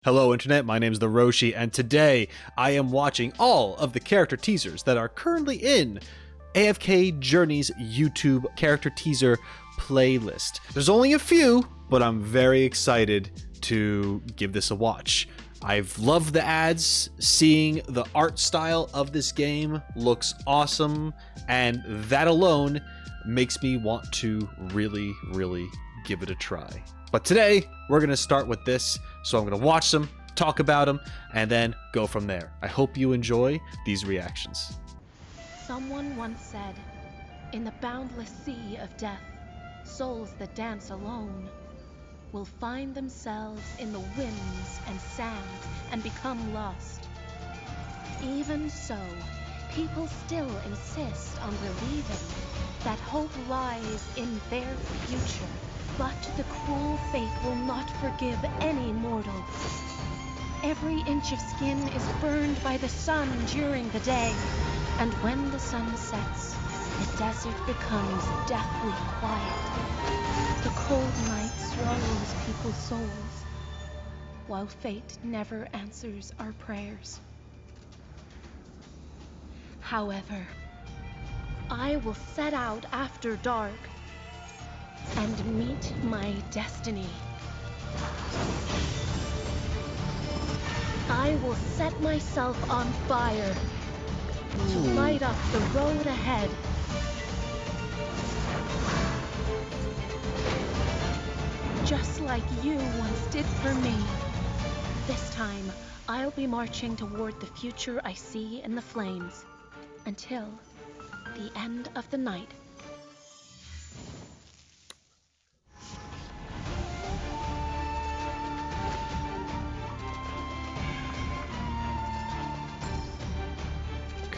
Hello Internet, my name is the Roshi, and today I am watching all of the character teasers that are currently in AFK Journey's YouTube character teaser playlist. There's only a few, but I'm very excited to give this a watch. I've loved the ads, seeing the art style of this game looks awesome, and that alone makes me want to really give it a try. But today, we're going to start with this, so I'm going to watch them, talk about them, and then go from there. I hope you enjoy these reactions. Someone once said, in the boundless sea of death, souls that dance alone will find themselves in the winds and sands and become lost. Even so, people still insist on believing that hope lies in their future. But the cruel fate will not forgive any mortal. Every inch of skin is burned by the sun during the day, and when the sun sets, the desert becomes deathly quiet. The cold night swallows people's souls, while fate never answers our prayers. However, I will set out after dark and meet my destiny. I will set myself on fire to light up the road ahead. Just like you once did for me. This time, I'll be marching toward the future I see in the flames until the end of the night.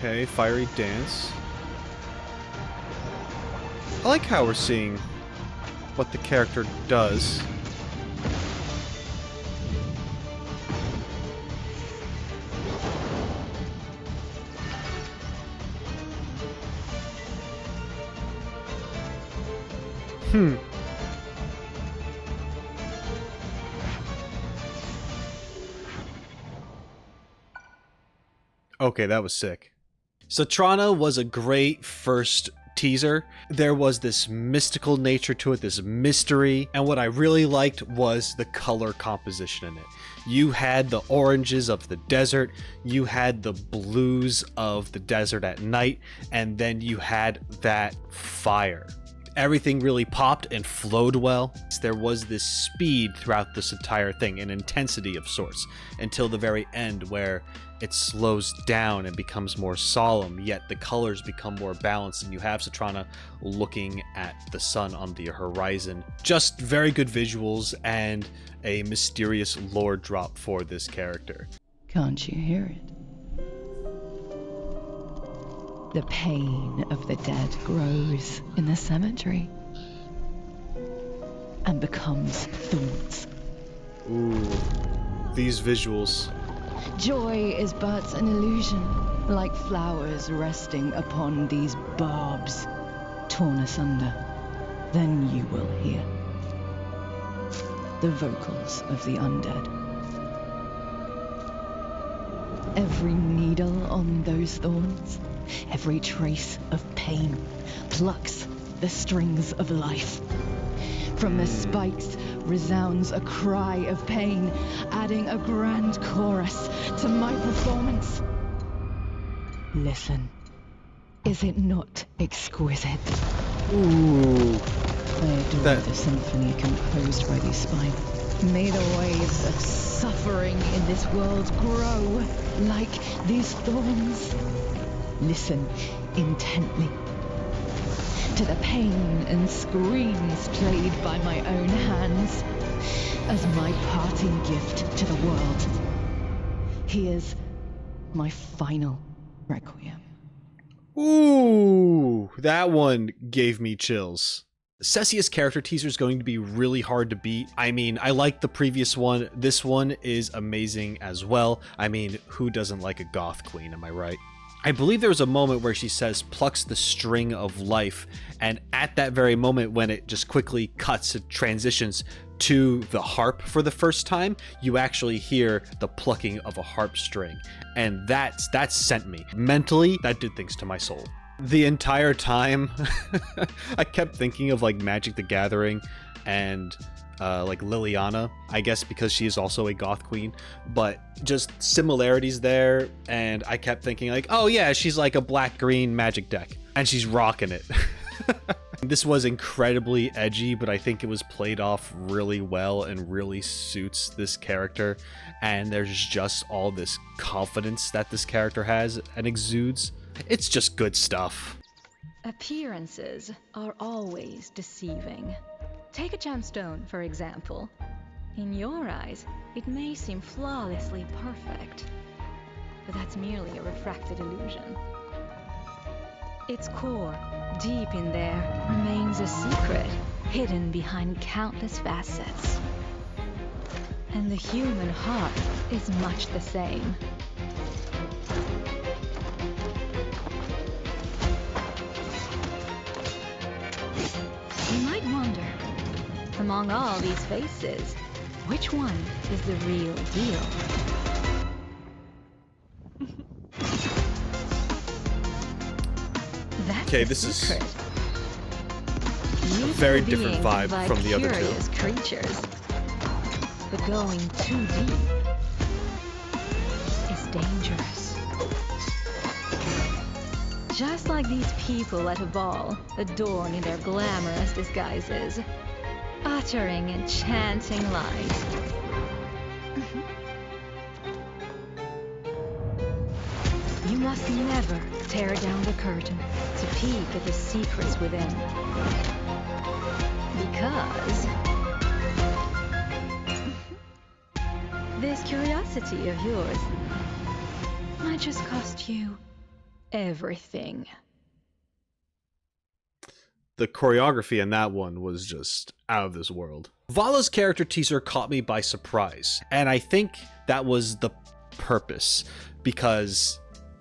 Okay, fiery dance. I like how we're seeing what the character does. Okay, that was sick. Satrana was a great first teaser. There was this mystical nature to it, this mystery, and what I really liked was the color composition in it. You had the oranges of the desert, you had the blues of the desert at night, and then you had that fire. Everything really popped and flowed well. There was this speed throughout this entire thing, an intensity of sorts, until the very end where it slows down and becomes more solemn, yet the colors become more balanced, and you have Satrana looking at the sun on the horizon. Just very good visuals and a mysterious lore drop for this character. Can't you hear it? The pain of the dead grows in the cemetery and becomes thorns. Ooh, these visuals. Joy is but an illusion, like flowers resting upon these barbs, torn asunder. Then you will hear the vocals of the undead. Every needle on those thorns, every trace of pain plucks the strings of life. From the spikes resounds a cry of pain, adding a grand chorus to my performance. Listen, is it not exquisite? Ooh. I adore the symphony composed by these spines. May the waves of suffering in this world grow like these thorns. Listen intently to the pain and screams played by my own hands as my parting gift to the world. Here's my final requiem. Ooh, that one gave me chills. Cecia's character teaser is going to be really hard to beat. I mean, I like the previous one. This one is amazing as well. I mean, who doesn't like a goth queen, am I right? I believe there was a moment where she says plucks the string of life, and at that very moment when it just quickly cuts, it transitions to the harp for the first time, you actually hear the plucking of a harp string. And that sent me. Mentally, that did things to my soul. The entire time, I kept thinking of like Magic the Gathering and like Liliana, I guess because she is also a goth queen, but just similarities there. And I kept thinking like, oh yeah, she's like a black-green Magic deck and she's rocking it. This was incredibly edgy, but I think it was played off really well and really suits this character. And there's just all this confidence that this character has and exudes. It's just good stuff. Appearances are always deceiving. Take a gemstone, for example. In your eyes, it may seem flawlessly perfect, but that's merely a refracted illusion. Its core, deep in there, remains a secret, hidden behind countless facets. And the human heart is much the same. You might wonder, among all these faces, which one is the real deal? Okay, this is a very different vibe from the other two. Creatures, but going too deep is dangerous. Just like these people at a ball, adorned in their glamorous disguises, uttering enchanting lies. You must never tear down the curtain to peek at the secrets within. Because this curiosity of yours might just cost you everything. The choreography in that one was just out of this world. Vala's character teaser caught me by surprise, and I think that was the purpose, because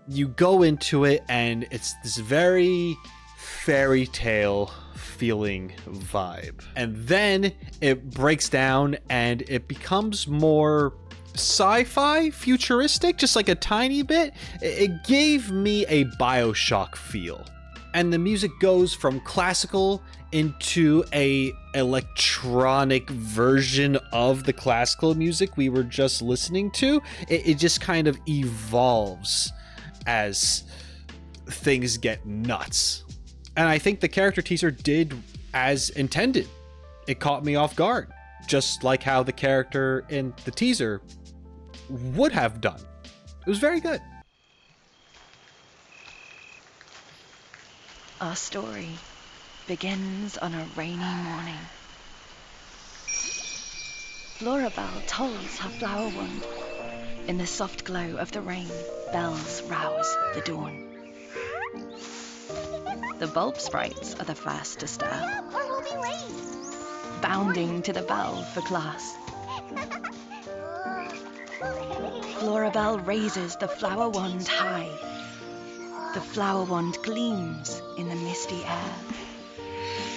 you go into it and it's this very fairy tale feeling vibe, and then it breaks down and it becomes more sci-fi, futuristic, just like a tiny bit. It gave me a BioShock feel. And the music goes from classical into a electronic version of the classical music we were just listening to. It just kind of evolves as things get nuts. And I think the character teaser did as intended. It caught me off guard, just like how the character in the teaser would have done. It was very good. Our story begins on a rainy morning. Florabelle tolls her flower wand. In the soft glow of the rain, bells rouse the dawn. The bulb sprites are the first to stir, or we'll be late. bounding to the bell for class. Florabelle raises the flower wand high. The flower wand gleams in the misty air.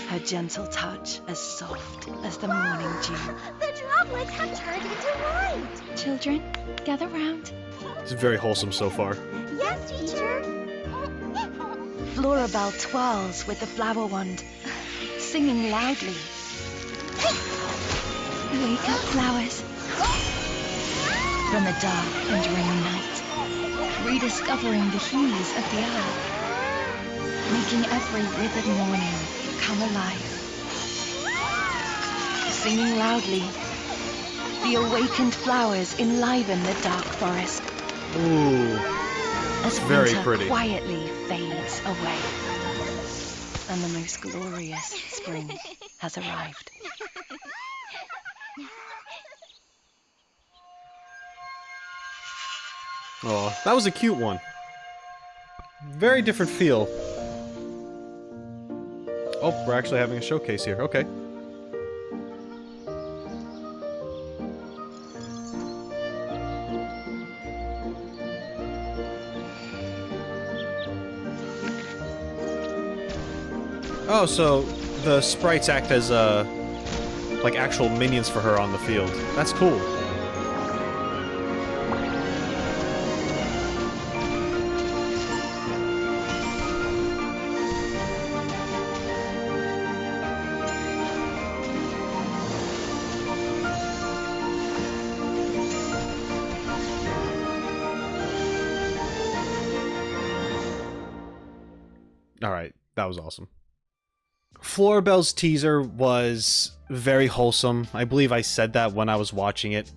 Her gentle touch as soft as the morning dew. The droplets have turned into light. Children, gather round. It's very wholesome so far. Yes, teacher. Florabelle twirls with the flower wand, singing loudly. Wake up, flowers. From the dark and rainy night, rediscovering the hues of the earth, making every withered morning come alive. Singing loudly, the awakened flowers enliven the dark forest. Ooh, As very winter pretty. quietly fades away, and the most glorious spring has arrived. Oh, that was a cute one. Very different feel. Oh, we're actually having a showcase here. Okay. Oh, so the sprites act as like actual minions for her on the field. That's cool. Alright, that was awesome. Florabelle's teaser was very wholesome. I believe I said that when I was watching it.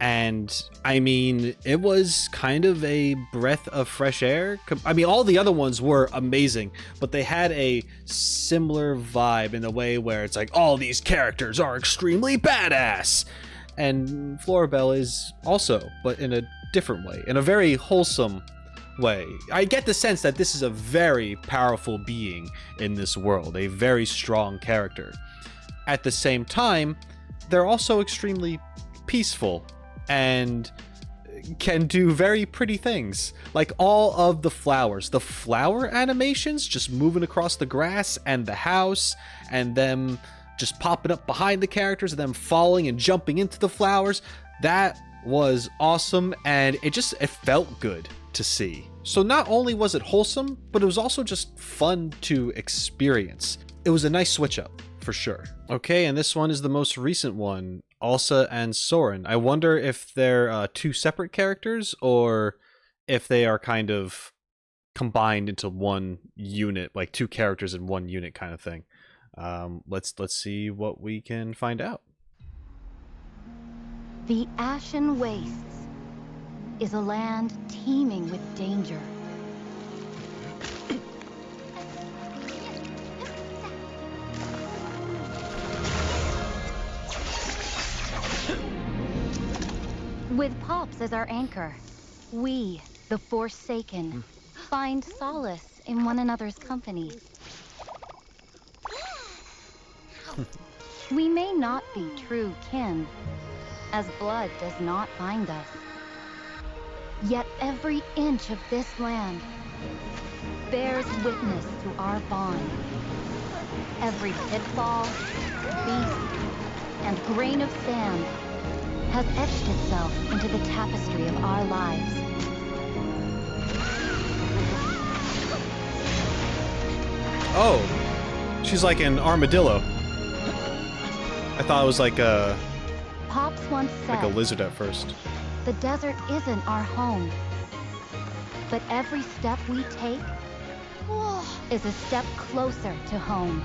And, I mean, it was kind of a breath of fresh air. I mean, all the other ones were amazing, but they had a similar vibe in a way where it's like, all these characters are extremely badass! And Florabelle is also, but in a different way, in a very wholesome way. I get the sense that this is a very powerful being in this world, a very strong character. At the same time, they're also extremely peaceful and can do very pretty things. Like all of the flowers, the flower animations just moving across the grass and the house, and them just popping up behind the characters and them falling and jumping into the flowers. That was awesome, and it felt good to see. So not only was it wholesome, but it was also just fun to experience. It was a nice switch up, for sure. Okay, and this one is the most recent one, Alsa and Soren. I wonder if they're two separate characters, or if they are kind of combined into one unit, like two characters in one unit kind of thing. Let's see what we can find out. The Ashen Wastes is a land teeming with danger. With Pops as our anchor, we, the Forsaken, find solace in one another's company. We may not be true kin, as blood does not bind us. Yet every inch of this land bears witness to our bond. Every pitfall, beast, and grain of sand has etched itself into the tapestry of our lives. Oh, she's like an armadillo. I thought it was like a Pops once said, like a lizard at first. the desert isn't our home, but every step we take is a step closer to home.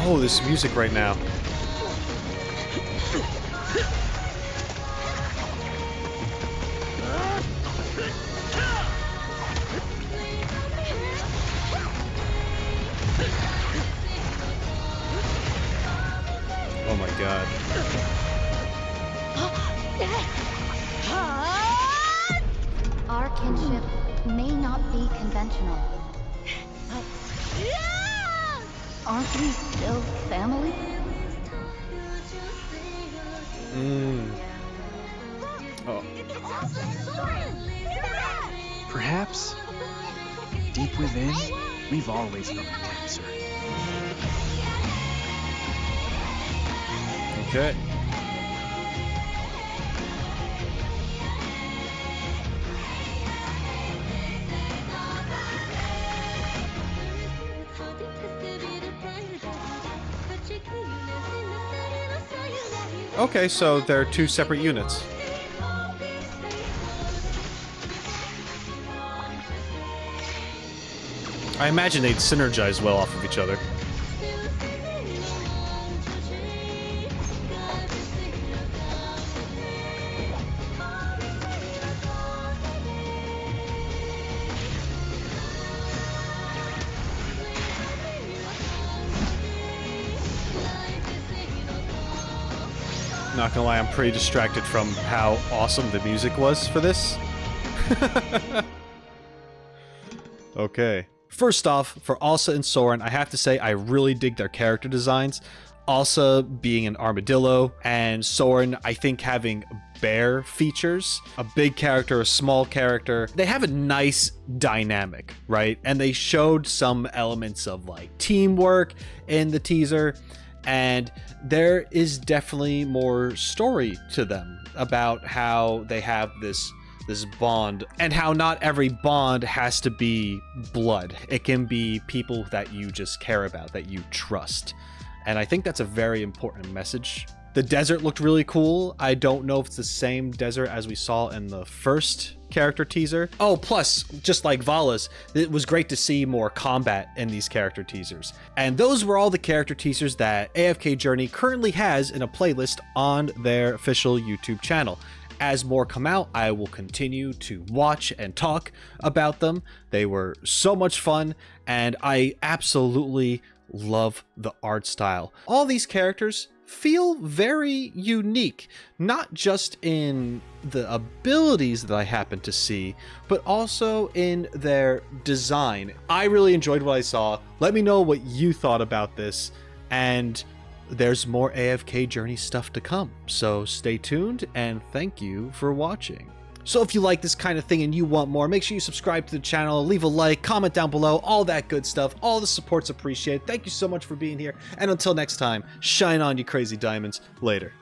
Oh, this music right now. Oh my god. Our kinship may not be conventional, but aren't we still family? Oh. Perhaps, deep within, we've always known the answer. Okay. Okay, so they're two separate units. I imagine they'd synergize well off of each other. Not gonna lie, I'm pretty distracted from how awesome the music was for this. Okay. First off, for Alsa and Soren, I have to say I really dig their character designs. Alsa being an armadillo, and Soren, I think, having bear features, a big character, a small character. They have a nice dynamic, right? And they showed some elements of like teamwork in the teaser, and there is definitely more story to them about how they have this bond, and how not every bond has to be blood. It can be people that you just care about, that you trust. And I think that's a very important message. The desert looked really cool. I don't know if it's the same desert as we saw in the first character teaser. Oh, plus, just like Vala's, it was great to see more combat in these character teasers. And those were all the character teasers that AFK Journey currently has in a playlist on their official YouTube channel. As more come out, I will continue to watch and talk about them. They were so much fun, and I absolutely love the art style. All these characters feel very unique, not just in the abilities that I happen to see, but also in their design. I really enjoyed what I saw. Let me know what you thought about this, and there's more AFK Journey stuff to come, so stay tuned, and thank you for watching. So if you like this kind of thing and you want more, make sure you subscribe to the channel, leave a like, comment down below, all that good stuff. All the support's appreciated. Thank you so much for being here, and until next time, shine on, you crazy diamonds. Later.